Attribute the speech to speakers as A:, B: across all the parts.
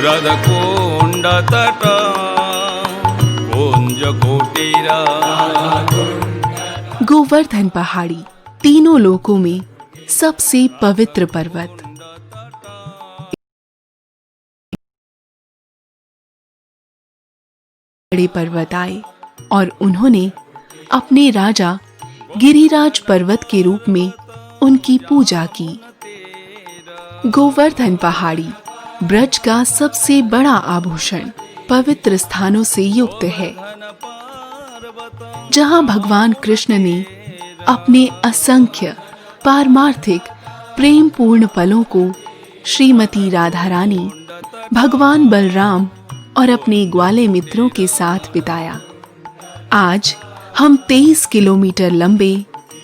A: राधाकुंड तट कुंज कुटीरा।
B: गोवर्धन पहाड़ी तीनों लोकों में सबसे पवित्र पर्वत। बड़े पर्वत आए और उन्होंने अपने राजा गिरिराज पर्वत के रूप में उनकी पूजा की। गोवर्धन पहाड़ी ब्रज का सबसे बड़ा आभूषण पवित्र स्थानों से युक्त है, जहां भगवान कृष्ण ने अपने असंख्य पारमार्थिक प्रेम पूर्ण पलों को श्रीमती राधा रानी, भगवान बलराम और अपने ग्वाले मित्रों के साथ बिताया। आज हम 23 किलोमीटर लंबे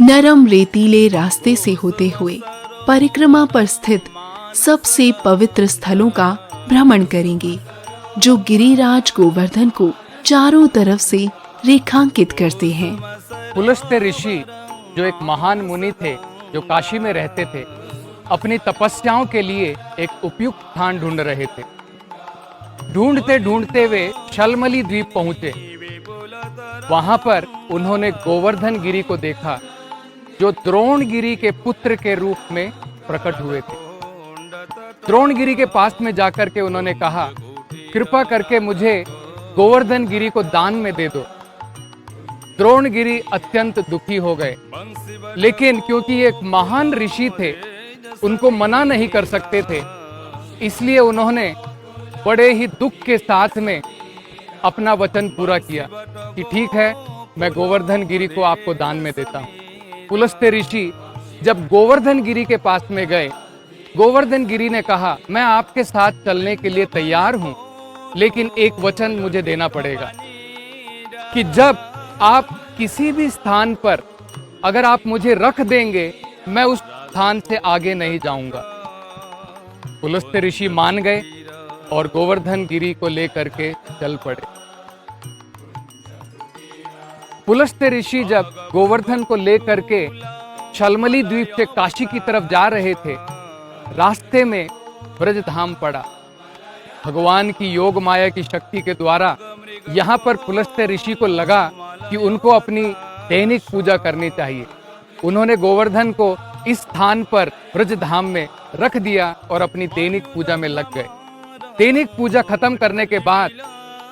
B: नरम रेतीले रास्ते से होते हुए परिक्रमा पर स्थित सबसे पवित्र स्थलों का भ्रमण करेंगे, जो गिरिराज गोवर्धन को चारों तरफ से रेखांकित करते हैं।
C: पुलस्त्य ऋषि जो एक महान मुनि थे, जो काशी में रहते थे, अपनी तपस्याओं के लिए एक उपयुक्त स्थान ढूंढ रहे थे। ढूंढते ढूंढते वे शलमली द्वीप पहुंचे। वहां पर उन्होंने गोवर्धन गिरी को देखा, जो द्रोणगिरी के पुत्र के रूप में प्रकट हुए थे। द्रोणगिरी के पास में जाकर के उन्होंने कहा, कृपा करके मुझे गोवर्धन गिरी को दान में दे दो। द्रोणगिरी अत्यंत दुखी हो गए, लेकिन क्योंकि ये एक महान ऋषि थे, उनको मना नहीं कर सकते थे, इसलिए उन्होंने बड़े ही दुख के साथ में अपना वचन पूरा किया कि ठीक है, मैं गोवर्धन गिरी को आपको दान में देता हूँ। पुलस्त्य ऋषि जब गोवर्धन गिरी के पास में गए, गोवर्धन गिरी ने कहा, मैं आपके साथ चलने के लिए तैयार हूँ, लेकिन एक वचन मुझे देना पड़ेगा कि जब आप किसी भी स्थान पर अगर आप मुझे रख देंगे, मैं उस स्थान से आगे नहीं जाऊंगा। पुलस्त्य ऋषि मान गए और गोवर्धन गिरी को लेकर के चल पड़े। पुलस्त्य ऋषि जब गोवर्धन को लेकर के शलमली द्वीप से काशी की तरफ जा रहे थे, रास्ते में ब्रजधाम पड़ा। भगवान की योग माया की शक्ति के द्वारा यहाँ पर पुलस्त्य ऋषि को लगा कि उनको अपनी दैनिक पूजा करनी चाहिए। उन्होंने गोवर्धन को इस स्थान पर ब्रजधाम में रख दिया और अपनी दैनिक पूजा में लग गए। दैनिक पूजा खत्म करने के बाद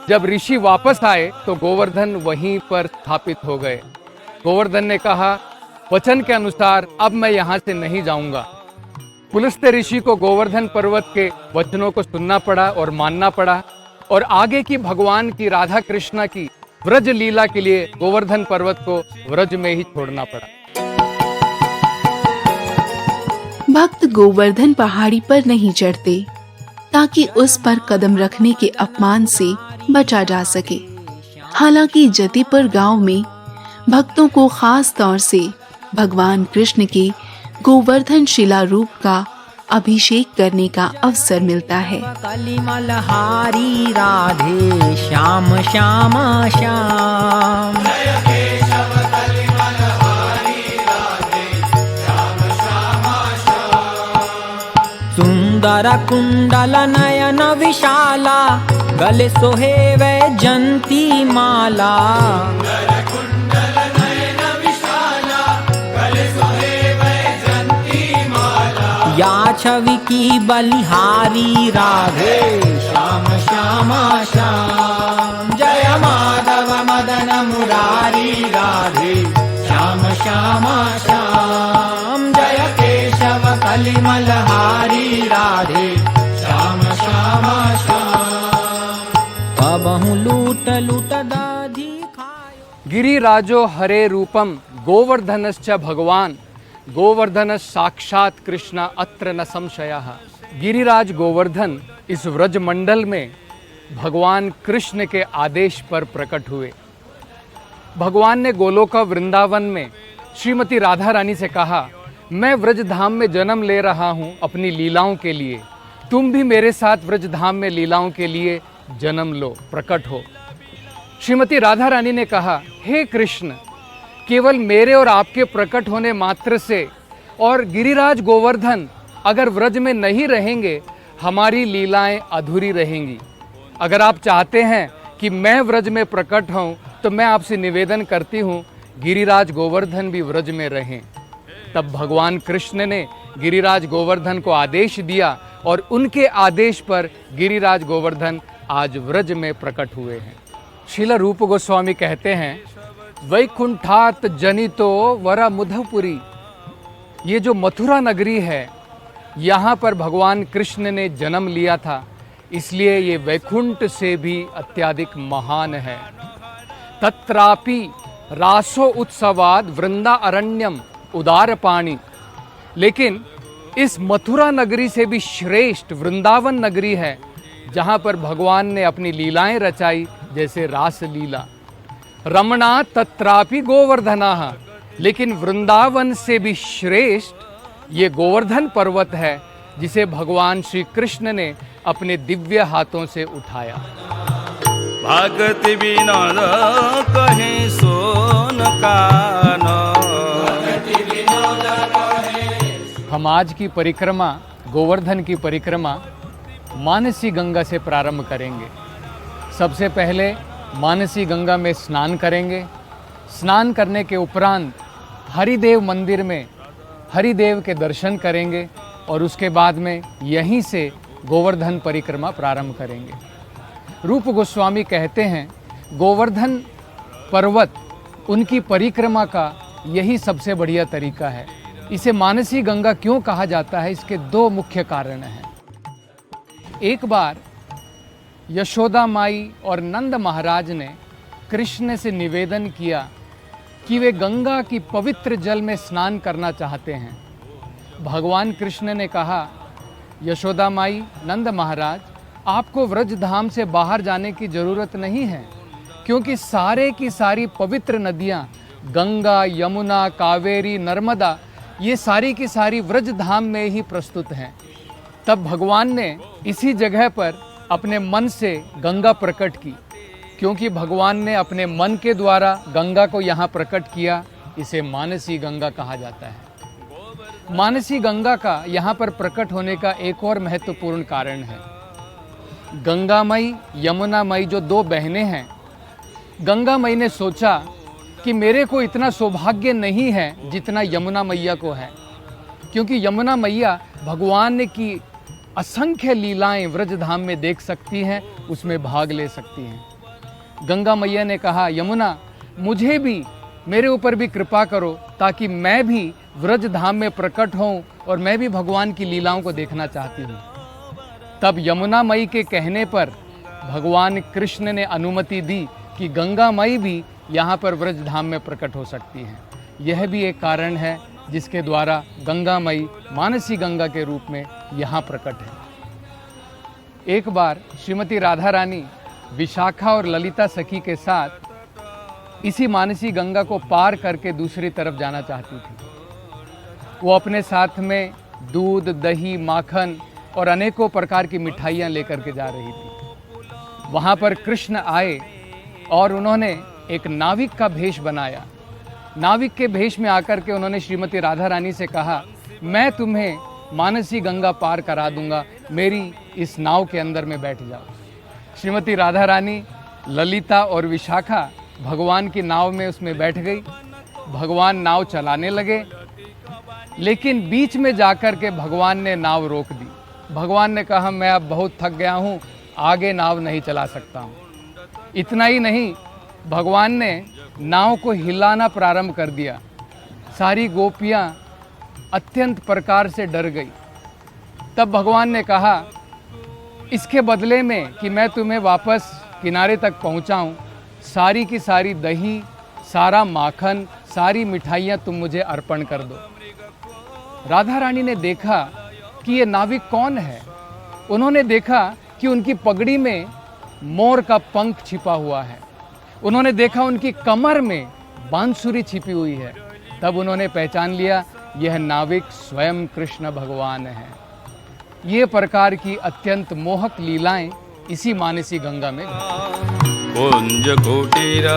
C: जब ऋषि वापस आए तो गोवर्धन वहीं पर स्थापित हो गए। गोवर्धन ने कहा, वचन के अनुसार अब मैं यहाँ से नहीं जाऊंगा। पुलस्त्य ऋषि को गोवर्धन पर्वत के वचनों को सुनना पड़ा और मानना पड़ा, और आगे की भगवान की राधा कृष्णा की व्रज लीला के लिए गोवर्धन पर्वत को व्रज में ही छोड़ना पड़ा।
B: भक्त गोवर्धन पहाड़ी पर नहीं चढ़ते ताकि उस पर कदम रखने के अपमान से बचा जा सके। हालांकि जतिपुर गांव में भक्तों को खास तौर से भगवान कृष्ण के गोवर्धन शिला रूप का अभिषेक करने का अवसर मिलता है।
D: कलिमलहारी राधे श्याम श्याम श्याम, सुंदर कुंडल नयन विशाला, गले सोहे वैजंती माला। या छवि की बलिहारी राधे श्याम श्याम श्याम, जय माधव मदन मुरारी राधे श्याम श्याम श्याम, जय केशव कलिमलहारी राधे श्याम श्याम श्याम। कबहु लूट लूट दाधी खायो।
C: गिरिराजो हरे रूपम गोवर्धनश्च भगवान, गोवर्धन साक्षात कृष्ण अत्र न संशयः। गिरिराज गोवर्धन इस व्रज मंडल में भगवान कृष्ण के आदेश पर प्रकट हुए। भगवान ने गोलोक वृंदावन में श्रीमती राधा रानी से कहा, मैं व्रजधाम में जन्म ले रहा हूँ अपनी लीलाओं के लिए, तुम भी मेरे साथ व्रजधाम में लीलाओं के लिए जन्म लो, प्रकट हो। श्रीमती राधा रानी ने कहा, हे कृष्ण, केवल मेरे और आपके प्रकट होने मात्र से और गिरिराज गोवर्धन अगर व्रज में नहीं रहेंगे हमारी लीलाएं अधूरी रहेंगी। अगर आप चाहते हैं कि मैं व्रज में प्रकट हूं, तो मैं आपसे निवेदन करती हूं, गिरिराज गोवर्धन भी व्रज में रहें। तब भगवान कृष्ण ने गिरिराज गोवर्धन को आदेश दिया और उनके आदेश पर गिरिराज गोवर्धन आज व्रज में प्रकट हुए हैं। श्रील रूप गोस्वामी कहते हैं, वैकुंठात जनितो वरा मुधपुरी, ये जो मथुरा नगरी है, यहाँ पर भगवान कृष्ण ने जन्म लिया था, इसलिए ये वैकुंठ से भी अत्यधिक महान है। तत्रापि रासो उत्सवाद वृंदा अरण्यम उदार पाणी, लेकिन इस मथुरा नगरी से भी श्रेष्ठ वृंदावन नगरी है, जहाँ पर भगवान ने अपनी लीलाएं रचाई, जैसे रास लीला। रमणा तत्रापि गोवर्धना, लेकिन वृंदावन से भी श्रेष्ठ ये गोवर्धन पर्वत है, जिसे भगवान श्री कृष्ण ने अपने दिव्य हाथों से उठाया।
A: भगति विनोद कहे सोन कान।
C: हम आज की परिक्रमा, गोवर्धन की परिक्रमा मानसी गंगा से प्रारंभ करेंगे। सबसे पहले मानसी गंगा में स्नान करेंगे। स्नान करने के उपरांत हरिदेव मंदिर में हरिदेव के दर्शन करेंगे और उसके बाद में यहीं से गोवर्धन परिक्रमा प्रारंभ करेंगे। रूप गोस्वामी कहते हैं, गोवर्धन पर्वत उनकी परिक्रमा का यही सबसे बढ़िया तरीका है। इसे मानसी गंगा क्यों कहा जाता है, इसके दो मुख्य कारण हैं। एक बार यशोदा माई और नंद महाराज ने कृष्ण से निवेदन किया कि वे गंगा की पवित्र जल में स्नान करना चाहते हैं। भगवान कृष्ण ने कहा, यशोदा माई, नंद महाराज, आपको व्रज धाम से बाहर जाने की जरूरत नहीं है, क्योंकि सारे की सारी पवित्र नदियाँ गंगा, यमुना, कावेरी, नर्मदा, ये सारी की सारी व्रज धाम में ही प्रस्तुत हैं। तब भगवान ने इसी जगह पर अपने मन से गंगा प्रकट की, क्योंकि भगवान ने अपने मन के द्वारा गंगा को यहाँ प्रकट किया। इसे मानसी गंगा कहा जाता है। मानसी गंगा का यहाँ पर प्रकट होने का एक और महत्वपूर्ण कारण है। गंगामयी, यमुनामयी जो दो बहनें हैं, गंगामयी ने सोचा कि मेरे को इतना सौभाग्य नहीं है जितना यमुना मैया को है, क्योंकि यमुना मैया भगवान की असंख्य लीलाएं व्रज धाम में देख सकती हैं, उसमें भाग ले सकती हैं। गंगा मैया ने कहा, यमुना, मुझे भी, मेरे ऊपर भी कृपा करो, ताकि मैं भी व्रज धाम में प्रकट हों और मैं भी भगवान की लीलाओं को देखना चाहती हूँ। तब यमुना मई के कहने पर भगवान कृष्ण ने अनुमति दी कि गंगा मई भी यहाँ पर व्रज धाम में प्रकट हो सकती हैं। यह भी एक कारण है जिसके द्वारा गंगा मई मानसी गंगा के रूप में यहाँ प्रकट है। एक बार श्रीमती राधा रानी विशाखा और ललिता सखी के साथ इसी मानसी गंगा को पार करके दूसरी तरफ जाना चाहती थी। वो अपने साथ में दूध, दही, माखन और अनेकों प्रकार की मिठाइयाँ लेकर के जा रही थी। वहाँ पर कृष्ण आए और उन्होंने एक नाविक का भेष बनाया। नाविक के भेष में आकर के उन्होंने श्रीमती राधा रानी से कहा, मैं तुम्हें मानसी गंगा पार करा दूंगा, मेरी इस नाव के अंदर में बैठ जाओ। श्रीमती राधा रानी, ललिता और विशाखा भगवान की नाव में उसमें बैठ गई। भगवान नाव चलाने लगे, लेकिन बीच में जाकर के भगवान ने नाव रोक दी। भगवान ने कहा, मैं अब बहुत थक गया हूँ, आगे नाव नहीं चला सकता हूँ। इतना ही नहीं, भगवान ने नाव को हिलाना प्रारंभ कर दिया। सारी गोपियाँ अत्यंत प्रकार से डर गई। तब भगवान ने कहा, इसके बदले में कि मैं तुम्हें वापस किनारे तक पहुँचाऊँ, सारी की सारी दही, सारा माखन, सारी मिठाइयाँ तुम मुझे अर्पण कर दो। राधा रानी ने देखा कि ये नाविक कौन है। उन्होंने देखा कि उनकी पगड़ी में मोर का पंख छिपा हुआ है। उन्होंने देखा उनकी कमर में बांसुरी छिपी हुई है। तब उन्होंने पहचान लिया, यह नाविक स्वयं कृष्ण भगवान है। ये प्रकार की अत्यंत मोहक लीलाएं इसी मानसी गंगा में
A: कुंज कुटीर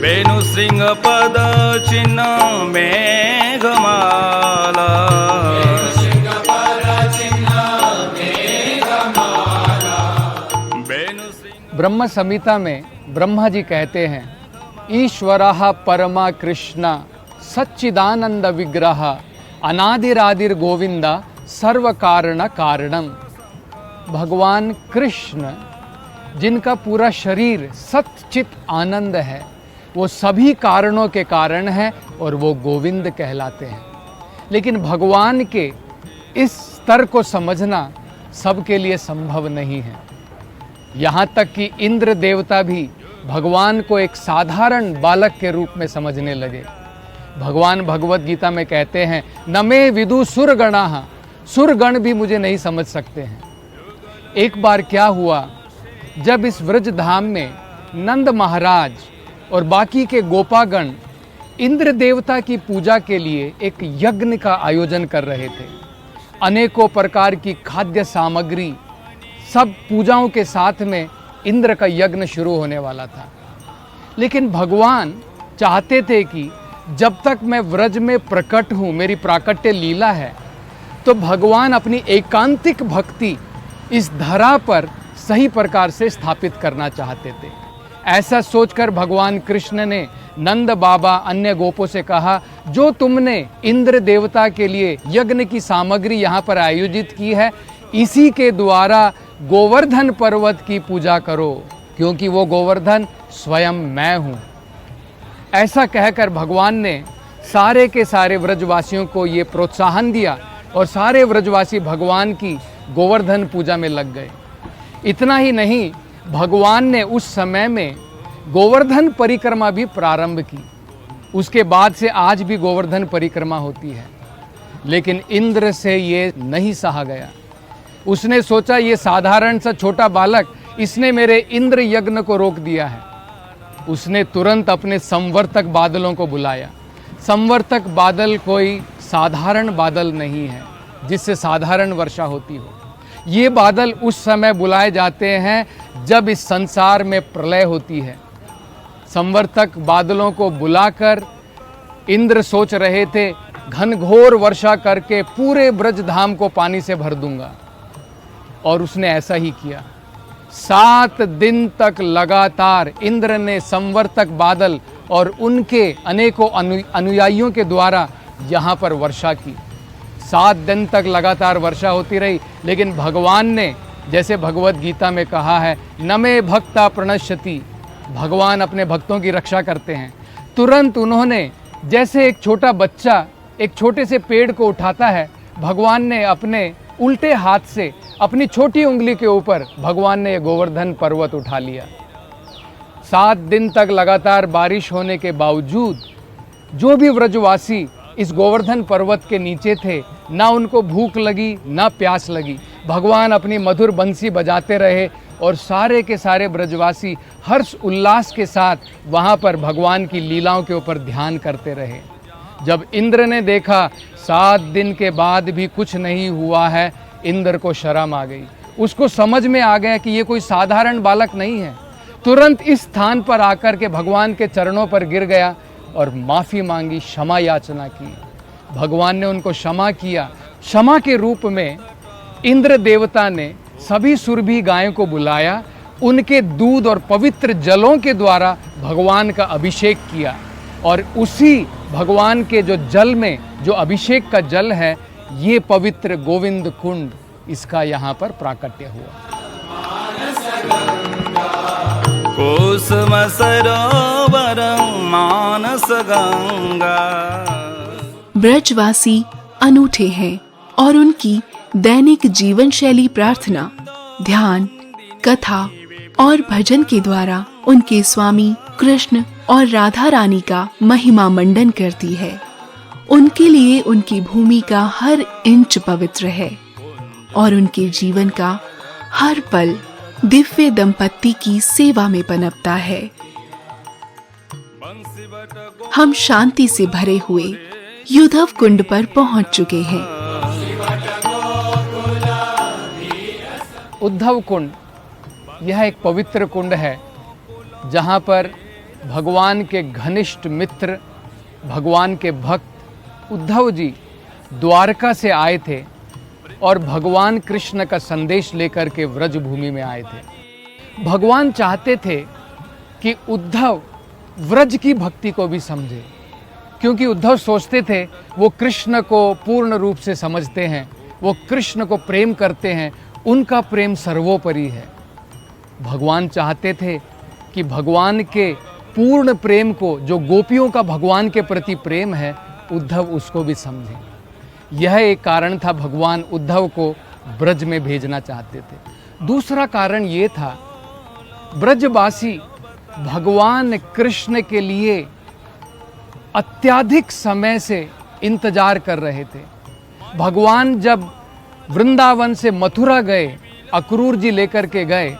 A: बेनु वेणु श्रृंग पद चिन्ह मेघमाला
C: ब्रह्म संहिता में ब्रह्मा जी कहते हैं, ईश्वरः परमा कृष्ण सच्चिदानंद विग्रह अनादिरादिर गोविंदा सर्व कारण कारणम। भगवान कृष्ण जिनका पूरा शरीर सच्चित आनंद है, वो सभी कारणों के कारण है और वो गोविंद कहलाते हैं। लेकिन भगवान के इस स्तर को समझना सबके लिए संभव नहीं है। यहाँ तक कि इंद्र देवता भी भगवान को एक साधारण बालक के रूप में समझने लगे। भगवान भगवत गीता में कहते हैं, न मे विदु सुरगणाः, सुरगण भी मुझे नहीं समझ सकते हैं। एक बार क्या हुआ, जब इस व्रज धाम में नंद महाराज और बाकी के गोपागण इंद्र देवता की पूजा के लिए एक यज्ञ का आयोजन कर रहे थे। अनेकों प्रकार की खाद्य सामग्री, सब पूजाओं के साथ में इंद्र का यज्ञ शुरू होने वाला था। लेकिन भगवान चाहते थे कि जब तक मैं व्रज में प्रकट हूँ, मेरी प्राकट्य लीला है, तो भगवान अपनी एकांतिक भक्ति इस धरा पर सही प्रकार से स्थापित करना चाहते थे। ऐसा सोचकर भगवान कृष्ण ने नंद बाबा अन्य गोपों से कहा, जो तुमने इंद्र देवता के लिए यज्ञ की सामग्री यहाँ पर आयोजित की है, इसी के द्वारा गोवर्धन पर्वत की पूजा करो, क्योंकि वो गोवर्धन स्वयं मैं हूँ। ऐसा कहकर भगवान ने सारे के सारे व्रजवासियों को ये प्रोत्साहन दिया और सारे व्रजवासी भगवान की गोवर्धन पूजा में लग गए। इतना ही नहीं, भगवान ने उस समय में गोवर्धन परिक्रमा भी प्रारंभ की। उसके बाद से आज भी गोवर्धन परिक्रमा होती है। लेकिन इंद्र से ये नहीं सहा गया। उसने सोचा, ये साधारण सा छोटा बालक, इसने मेरे इंद्र यज्ञ को रोक दिया है। उसने तुरंत अपने संवर्तक बादलों को बुलाया। संवर्तक बादल कोई साधारण बादल नहीं है जिससे साधारण वर्षा होती हो। ये बादल उस समय बुलाए जाते हैं जब इस संसार में प्रलय होती है। संवर्तक बादलों को बुलाकर इंद्र सोच रहे थे, घनघोर वर्षा करके पूरे ब्रजधाम को पानी से भर दूंगा। और उसने ऐसा ही किया। 7 दिन तक लगातार इंद्र ने संवर्तक बादल और उनके अनेकों अनुयायियों के द्वारा यहाँ पर वर्षा की। 7 दिन तक लगातार वर्षा होती रही। लेकिन भगवान ने, जैसे भगवत गीता में कहा है, न मे भक्ता प्रणश्यति, भगवान अपने भक्तों की रक्षा करते हैं। तुरंत उन्होंने, जैसे एक छोटा बच्चा एक छोटे से पेड़ को उठाता है, भगवान ने अपने उल्टे हाथ से अपनी छोटी उंगली के ऊपर भगवान ने गोवर्धन पर्वत उठा लिया। 7 दिन तक लगातार बारिश होने के बावजूद जो भी व्रजवासी इस गोवर्धन पर्वत के नीचे थे, ना उनको भूख लगी ना प्यास लगी। भगवान अपनी मधुर बंसी बजाते रहे और सारे के सारे ब्रजवासी हर्ष उल्लास के साथ वहाँ पर भगवान की लीलाओं के ऊपर ध्यान करते रहे। जब इंद्र ने देखा 7 दिन के बाद भी कुछ नहीं हुआ है, इंद्र को शर्म आ गई। उसको समझ में आ गया कि ये कोई साधारण बालक नहीं है। तुरंत इस स्थान पर आकर के भगवान के चरणों पर गिर गया और माफ़ी मांगी, क्षमा याचना की। भगवान ने उनको क्षमा किया। क्षमा के रूप में इंद्र देवता ने सभी सुरभि गायों को बुलाया, उनके दूध और पवित्र जलों के द्वारा भगवान का अभिषेक किया। और उसी भगवान के जो जल में जो अभिषेक का जल है, ये पवित्र गोविंद कुंड, इसका यहाँ पर प्राकट्य हुआ।
A: कुसुम सरोवर मानस गंगा।
B: ब्रजवासी अनूठे हैं और उनकी दैनिक जीवन शैली प्रार्थना, ध्यान, कथा और भजन के द्वारा उनके स्वामी कृष्ण और राधा रानी का महिमा मंडन करती है। उनके लिए उनकी भूमि का हर इंच पवित्र है और उनके जीवन का हर पल दिव्य दंपत्ति की सेवा में पनपता है। हम शांति से भरे हुए युद्धव कुंड पर पहुंच चुके हैं।
C: उद्धव कुंड यह एक पवित्र कुंड है जहाँ पर भगवान के घनिष्ठ मित्र, भगवान के भक्त उद्धव जी द्वारका से आए थे और भगवान कृष्ण का संदेश लेकर के व्रज भूमि में आए थे। भगवान चाहते थे कि उद्धव व्रज की भक्ति को भी समझे, क्योंकि उद्धव सोचते थे वो कृष्ण को पूर्ण रूप से समझते हैं, वो कृष्ण को प्रेम करते हैं, उनका प्रेम सर्वोपरि है। भगवान चाहते थे कि भगवान के पूर्ण प्रेम को, जो गोपियों का भगवान के प्रति प्रेम है, उद्धव उसको भी समझें। यह एक कारण था भगवान उद्धव को ब्रज में भेजना चाहते थे। दूसरा कारण ये था, ब्रजवासी भगवान कृष्ण के लिए अत्यधिक समय से इंतजार कर रहे थे। भगवान जब वृंदावन से मथुरा गए, अक्रूर जी लेकर के गए,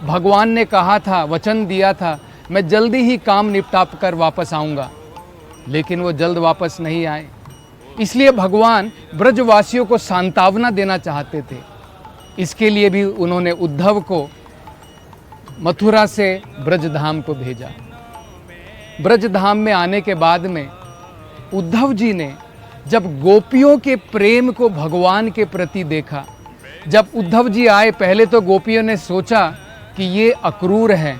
C: भगवान ने कहा था, वचन दिया था, मैं जल्दी ही काम निपटा कर वापस आऊँगा, लेकिन वो जल्द वापस नहीं आए। इसलिए भगवान ब्रजवासियों को सांत्वना देना चाहते थे। इसके लिए भी उन्होंने उद्धव को मथुरा से ब्रजधाम को भेजा। ब्रजधाम में आने के बाद में उद्धव जी ने जब गोपियों के प्रेम को भगवान के प्रति देखा, जब उद्धव जी आए, पहले तो गोपियों ने सोचा कि ये अक्रूर हैं,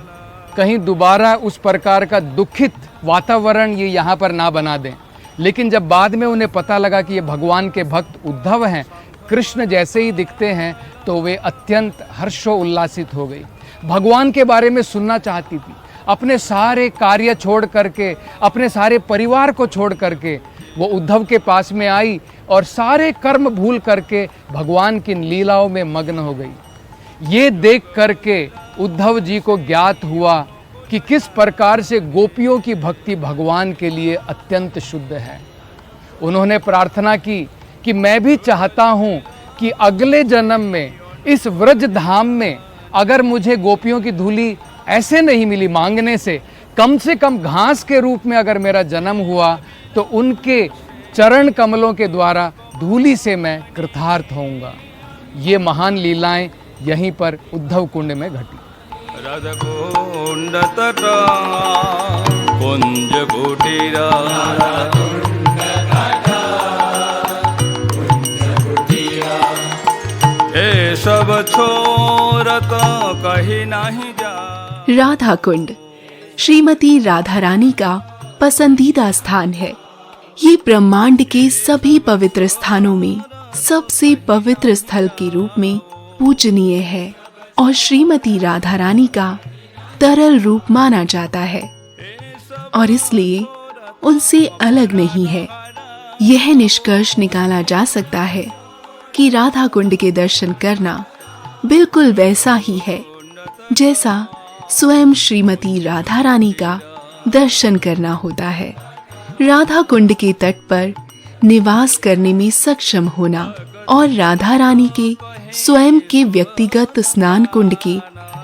C: कहीं दोबारा उस प्रकार का दुखित वातावरण ये यहाँ पर ना बना दें। लेकिन जब बाद में उन्हें पता लगा कि ये भगवान के भक्त उद्धव हैं, कृष्ण जैसे ही दिखते हैं, तो वे अत्यंत हर्षोल्लासित हो गई। भगवान के बारे में सुनना चाहती थी। अपने सारे कार्य छोड़ करके, अपने सारे परिवार को छोड़ करके वो उद्धव के पास में आई और सारे कर्म भूल करके भगवान की लीलाओं में मग्न हो गई। ये देख करके उद्धव जी को ज्ञात हुआ कि किस प्रकार से गोपियों की भक्ति भगवान के लिए अत्यंत शुद्ध है। उन्होंने प्रार्थना की कि मैं भी चाहता हूँ कि अगले जन्म में इस व्रज धाम में अगर मुझे गोपियों की धूली ऐसे नहीं मिली मांगने से कम घास के रूप में अगर मेरा जन्म हुआ, तो उनके चरण कमलों के द्वारा धूली से मैं कृतार्थ होऊंगा। ये महान लीलाएं यहीं पर उद्धव कुंड में घटी।
A: राधकुंड तटा कुंज कुटीरा, ये सब छोड़त कहीं नहीं जा।
B: राधा कुंड श्रीमती राधा रानी का पसंदीदा स्थान है। ये ब्रह्मांड के सभी पवित्र स्थानों में सबसे पवित्र स्थल के रूप में पूजनीय है और श्रीमती राधा रानी का तरल रूप माना जाता है और इसलिए उनसे अलग नहीं है। यह निष्कर्ष निकाला जा सकता है कि राधा कुंड के दर्शन करना बिल्कुल वैसा ही है जैसा स्वयं श्रीमती राधा रानी का दर्शन करना होता है। राधा कुंड के तट पर निवास करने में सक्षम होना और राधा रानी के स्वयं के व्यक्तिगत स्नान कुंड के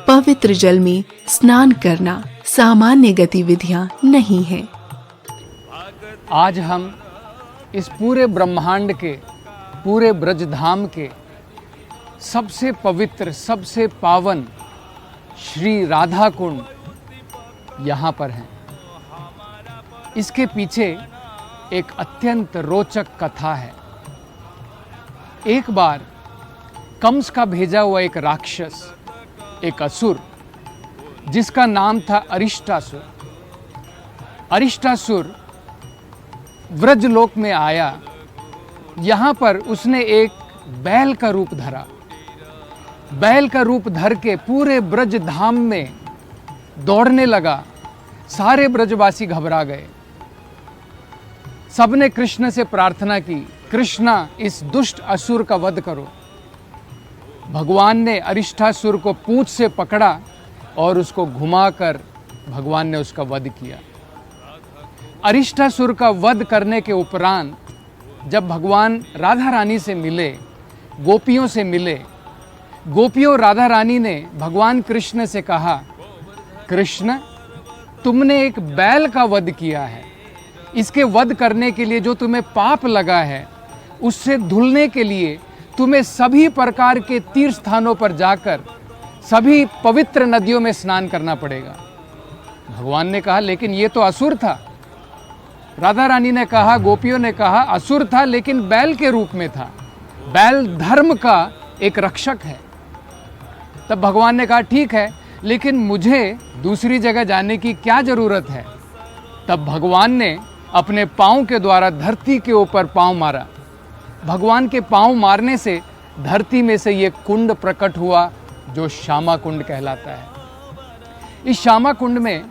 B: पवित्र जल में स्नान करना सामान्य गतिविधियां नहीं हैं।
C: आज हम इस पूरे ब्रह्मांड के, पूरे ब्रजधाम के सबसे पवित्र, सबसे पावन श्री राधा कुंड यहाँ पर हैं। इसके पीछे एक अत्यंत रोचक कथा है। एक बार कंस का भेजा हुआ एक राक्षस, एक असुर, जिसका नाम था अरिष्टासुर। अरिष्टासुर व्रजलोक में आया। यहाँ पर उसने एक बैल का रूप धरा। बैल का रूप धर के पूरे ब्रज धाम में दौड़ने लगा। सारे ब्रजवासी घबरा गए। सबने कृष्ण से प्रार्थना की, कृष्णा इस दुष्ट असुर का वध करो। भगवान ने अरिष्टासुर को पूंछ से पकड़ा और उसको घुमाकर भगवान ने उसका वध किया। अरिष्टासुर का वध करने के उपरांत जब भगवान राधा रानी से मिले, गोपियों से मिले, गोपियों राधा रानी ने भगवान कृष्ण से कहा, कृष्ण तुमने एक बैल का वध किया है, इसके वध करने के लिए जो तुम्हें पाप लगा है उससे धुलने के लिए तुम्हें सभी प्रकार के तीर्थ स्थानों पर जाकर सभी पवित्र नदियों में स्नान करना पड़ेगा। भगवान ने कहा लेकिन ये तो असुर था। राधा रानी ने कहा, गोपियों ने कहा असुर था लेकिन बैल के रूप में था, बैल धर्म का एक रक्षक है। तब भगवान ने कहा ठीक है, लेकिन मुझे दूसरी जगह जाने की क्या जरूरत है। तब भगवान ने अपने पांव के द्वारा धरती के ऊपर पांव मारा। भगवान के पांव मारने से धरती में से ये कुंड प्रकट हुआ जो श्यामा कुंड कहलाता है। इस श्यामा कुंड में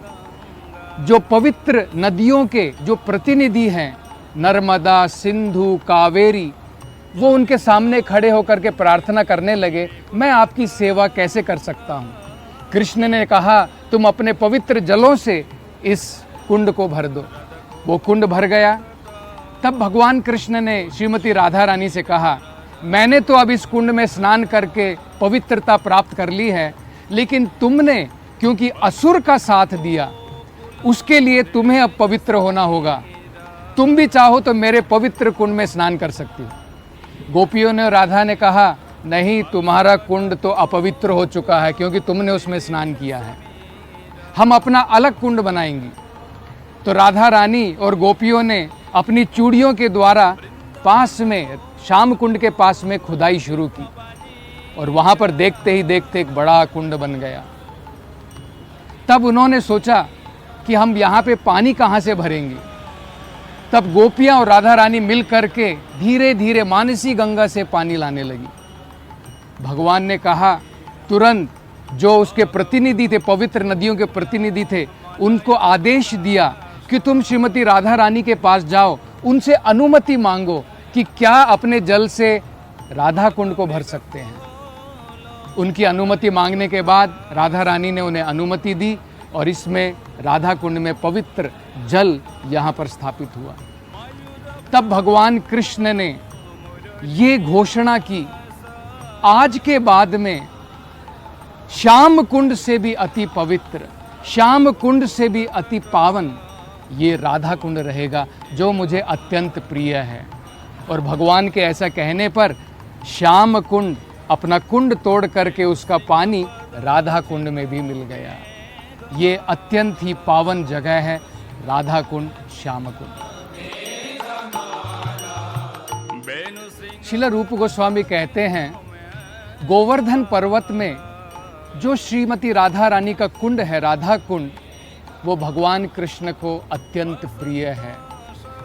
C: जो पवित्र नदियों के जो प्रतिनिधि हैं, नर्मदा, सिंधु, कावेरी, वो उनके सामने खड़े होकर के प्रार्थना करने लगे, मैं आपकी सेवा कैसे कर सकता हूँ। कृष्ण ने कहा तुम अपने पवित्र जलों से इस कुंड को भर दो। वो कुंड भर गया। तब भगवान कृष्ण ने श्रीमती राधा रानी से कहा, मैंने तो अब इस कुंड में स्नान करके पवित्रता प्राप्त कर ली है, लेकिन तुमने क्योंकि असुर का साथ दिया, उसके लिए तुम्हें अब पवित्र होना होगा। तुम भी चाहो तो मेरे पवित्र कुंड में स्नान कर सकती हो। गोपियों ने, राधा ने कहा, नहीं, तुम्हारा कुंड तो अपवित्र हो चुका है क्योंकि तुमने उसमें स्नान किया है, हम अपना अलग कुंड बनाएंगी। तो राधा रानी और गोपियों ने अपनी चूड़ियों के द्वारा पास में, श्याम कुंड के पास में खुदाई शुरू की और वहां पर देखते ही देखते एक बड़ा कुंड बन गया। तब उन्होंने सोचा कि हम यहाँ पे पानी कहाँ से भरेंगे। तब गोपियाँ और राधा रानी मिल करके धीरे धीरे मानसी गंगा से पानी लाने लगी। भगवान ने कहा, तुरंत जो उसके प्रतिनिधि थे, पवित्र नदियों के प्रतिनिधि थे, उनको आदेश दिया कि तुम श्रीमती राधा रानी के पास जाओ, उनसे अनुमति मांगो कि क्या अपने जल से राधा कुंड को भर सकते हैं। उनकी अनुमति मांगने के बाद राधा रानी ने उन्हें अनुमति दी और इसमें राधा कुंड में पवित्र जल यहाँ पर स्थापित हुआ। तब भगवान कृष्ण ने ये घोषणा की, आज के बाद में श्याम कुंड से भी अति पवित्र, श्याम कुंड से भी अति पावन ये राधा कुंड रहेगा जो मुझे अत्यंत प्रिय है। और भगवान के ऐसा कहने पर श्याम कुंड अपना कुंड तोड़ करके उसका पानी राधा कुंड में भी मिल गया। ये अत्यंत ही पावन जगह है राधा कुंड, श्याम कुंड। श्रील रूप गोस्वामी कहते हैं, गोवर्धन पर्वत में जो श्रीमती राधा रानी का कुंड है, राधा कुंड, वो भगवान कृष्ण को अत्यंत प्रिय है।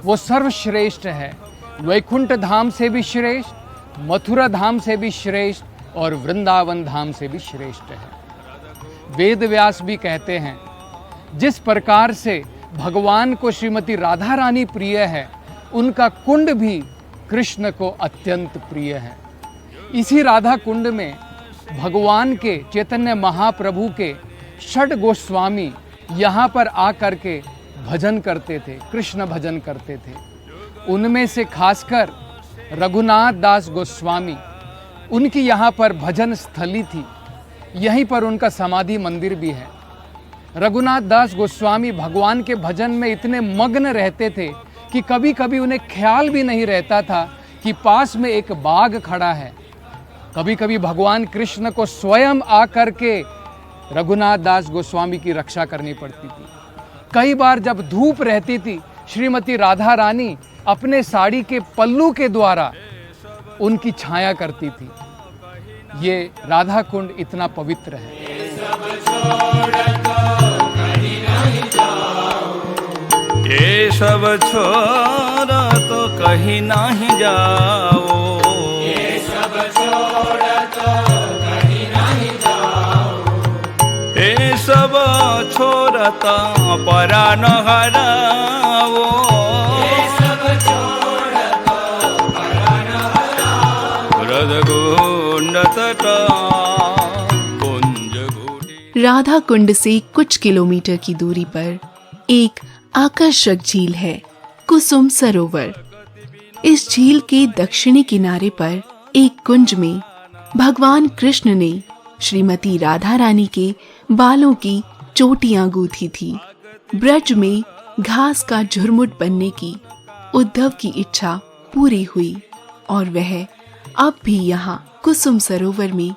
C: वो सर्वश्रेष्ठ है, वैकुंठ धाम से भी श्रेष्ठ, मथुरा धाम से भी श्रेष्ठ और वृंदावन धाम से भी श्रेष्ठ है। वेद व्यास भी कहते हैं, जिस प्रकार से भगवान को श्रीमती राधा रानी प्रिय है, उनका कुंड भी कृष्ण को अत्यंत प्रिय है। इसी राधा कुंड में भगवान के चैतन्य महाप्रभु के षड गोस्वामी यहाँ पर आकर के भजन करते थे, कृष्ण भजन करते थे। उनमें से खासकर रघुनाथ दास गोस्वामी, उनकी यहाँ पर भजन स्थली थी, यहीं पर उनका समाधि मंदिर भी है। रघुनाथ दास गोस्वामी भगवान के भजन में इतने मग्न रहते थे कि कभी कभी उन्हें ख्याल भी नहीं रहता था कि पास में एक बाघ खड़ा है। कभी कभी भगवान कृष्ण को स्वयं आकर के रघुनाथ दास गोस्वामी की रक्षा करनी पड़ती थी। कई बार जब धूप रहती थी, श्रीमती राधा रानी अपने साड़ी के पल्लू के द्वारा उनकी छाया करती थी। ये राधा कुंड इतना पवित्र है।
A: ये सब छोड़ तो कहीं नहीं जाओ, ये सब छोड़ तो कहीं नहीं जाओ, ये सब छोड़ तो परान हराओ, ये सब छोड़ तो परान हराओ, रघुकुंड तटा कुंज घूटी।
B: राधा कुंड से कुछ किलोमीटर की दूरी पर एक आकर्षक झील है, कुसुम सरोवर। इस झील के दक्षिणी किनारे पर एक कुंज में भगवान कृष्ण ने श्रीमती राधा रानी के बालों की चोटियां गूंथी थी। ब्रज में घास का झुरमुट बनने की उद्धव की इच्छा पूरी हुई और वह अब भी यहाँ कुसुम सरोवर में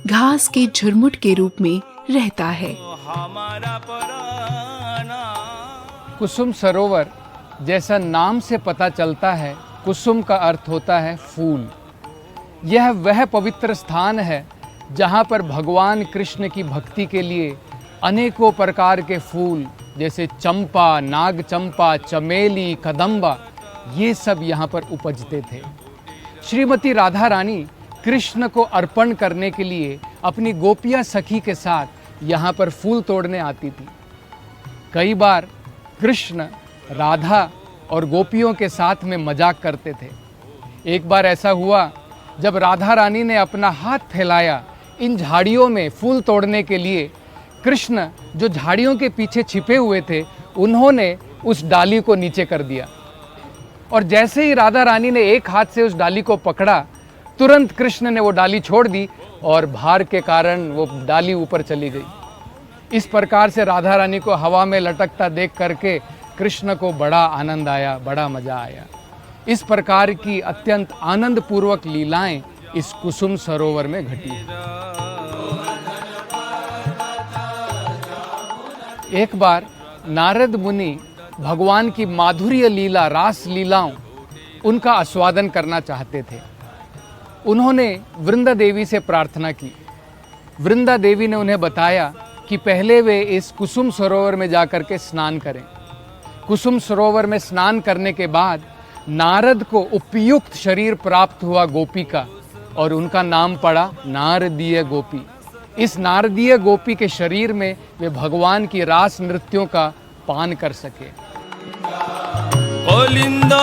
B: घास के झुरमुट के रूप में रहता है।
A: हमारा
C: कुसुम सरोवर, जैसा नाम से पता चलता है, कुसुम का अर्थ होता है फूल। यह वह पवित्र स्थान है जहाँ पर भगवान कृष्ण की भक्ति के लिए अनेकों प्रकार के फूल जैसे चंपा, नाग चंपा, चमेली, कदम्बा, ये सब यहाँ पर उपजते थे। श्रीमती राधा रानी कृष्ण को अर्पण करने के लिए अपनी गोपिया सखी के साथ यहाँ पर फूल तोड़ने आती थी। कई बार कृष्ण, राधा और गोपियों के साथ में मजाक करते थे। एक बार ऐसा हुआ जब राधा रानी ने अपना हाथ फैलाया इन झाड़ियों में फूल तोड़ने के लिए, कृष्ण जो झाड़ियों के पीछे छिपे हुए थे, उन्होंने उस डाली को नीचे कर दिया। और जैसे ही राधा रानी ने एक हाथ से उस डाली को पकड़ा, तुरंत कृष्ण ने वो डाली छोड़ दी और भार के कारण वो डाली ऊपर चली गई। इस प्रकार से राधा रानी को हवा में लटकता देख करके कृष्ण को बड़ा आनंद आया, बड़ा मजा आया। इस प्रकार की अत्यंत आनंद पूर्वक लीलाएं इस कुसुम सरोवर में घटी। एक बार नारद मुनि भगवान की माधुर्य लीला, रास लीलाओं, उनका आस्वादन करना चाहते थे। उन्होंने वृंदा देवी से प्रार्थना की। वृंदा देवी ने उन्हें बताया कि पहले वे इस कुसुम सरोवर में जाकर के स्नान करें। कुसुम सरोवर में स्नान करने के बाद नारद को उपयुक्त शरीर प्राप्त हुआ गोपी का, और उनका नाम पड़ा नारदीय गोपी। इस नारदीय गोपी के शरीर में वे भगवान की रास नृत्यों का पान कर सके।
A: कलिंद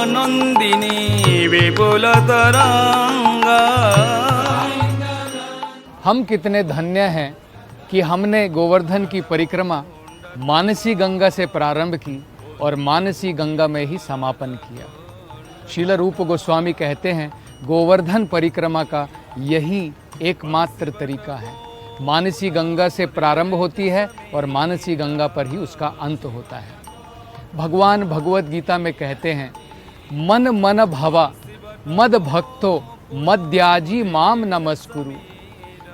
A: नंदिनी विपुल तरंगा।
C: हम कितने धन्य हैं कि हमने गोवर्धन की परिक्रमा मानसी गंगा से प्रारंभ की और मानसी गंगा में ही समापन किया। श्रील रूप गोस्वामी कहते हैं, गोवर्धन परिक्रमा का यही एकमात्र तरीका है। मानसी गंगा से प्रारंभ होती है और मानसी गंगा पर ही उसका अंत होता है। भगवान भगवत गीता में कहते हैं, मन मन भवा मद भक्तो मद्याजी माम नमस्कुरु।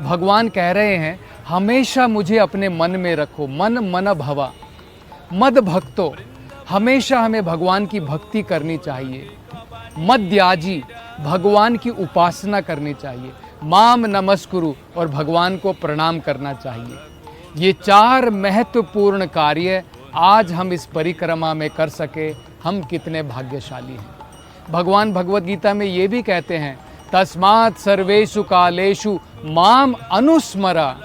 C: भगवान कह रहे हैं, हमेशा मुझे अपने मन में रखो। मन मन भवा मद भक्तो, हमेशा हमें भगवान की भक्ति करनी चाहिए। मद्याजी, भगवान की उपासना करनी चाहिए। माम नमस्कुरु, और भगवान को प्रणाम करना चाहिए। ये चार महत्वपूर्ण कार्य आज हम इस परिक्रमा में कर सके, हम कितने भाग्यशाली हैं। भगवान भगवत गीता में ये भी कहते हैं, तस्मात् सर्वेषु कालेषु माम अनुस्मरा।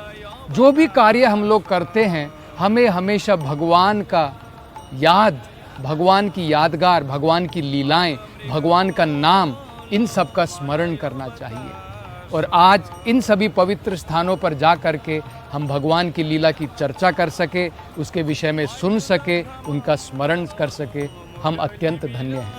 C: जो भी कार्य हम लोग करते हैं, हमें हमेशा भगवान का याद, भगवान की यादगार, भगवान की लीलाएं, भगवान का नाम, इन सब का स्मरण करना चाहिए। और आज इन सभी पवित्र स्थानों पर जा कर के हम भगवान की लीला की चर्चा कर सके, उसके विषय में सुन सके, उनका स्मरण कर सके, हम अत्यंत धन्य हैं।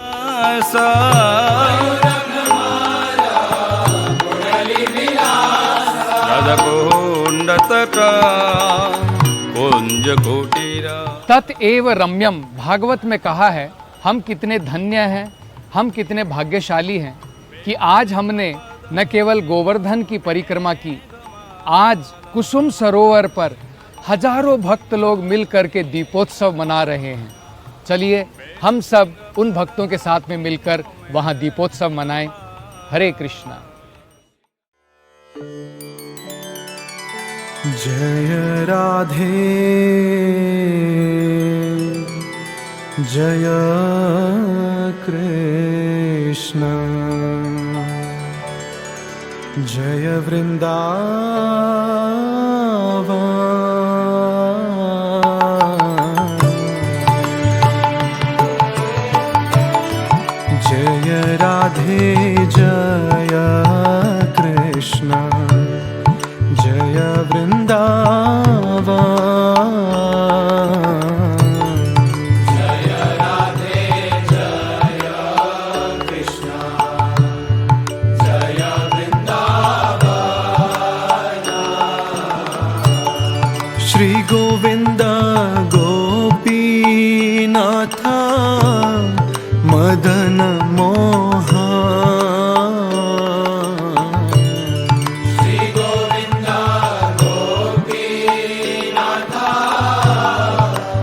C: तत एव रम्यम, भागवत में कहा है, हम कितने धन्य हैं, हम कितने भाग्यशाली हैं कि आज हमने न केवल गोवर्धन की परिक्रमा की, आज कुसुम सरोवर पर हजारों भक्त लोग मिल करके दीपोत्सव मना रहे हैं। चलिए हम सब उन भक्तों के साथ में मिलकर वहां दीपोत्सव मनाएं। हरे कृष्णा।
E: जय राधे जय कृष्ण जय वृंदावन। जय राधे जय कृष्ण जय वृंदावन। श्री गोविंद गोपीनाथ मदन मोहन। श्री गोविंद गोपीनाथ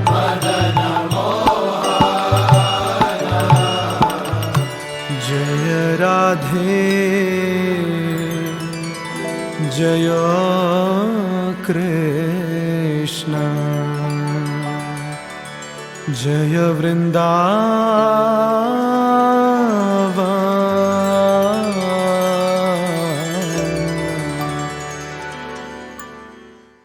E: मदन मोहन। राधे जय कृष्ण जय वृंदावन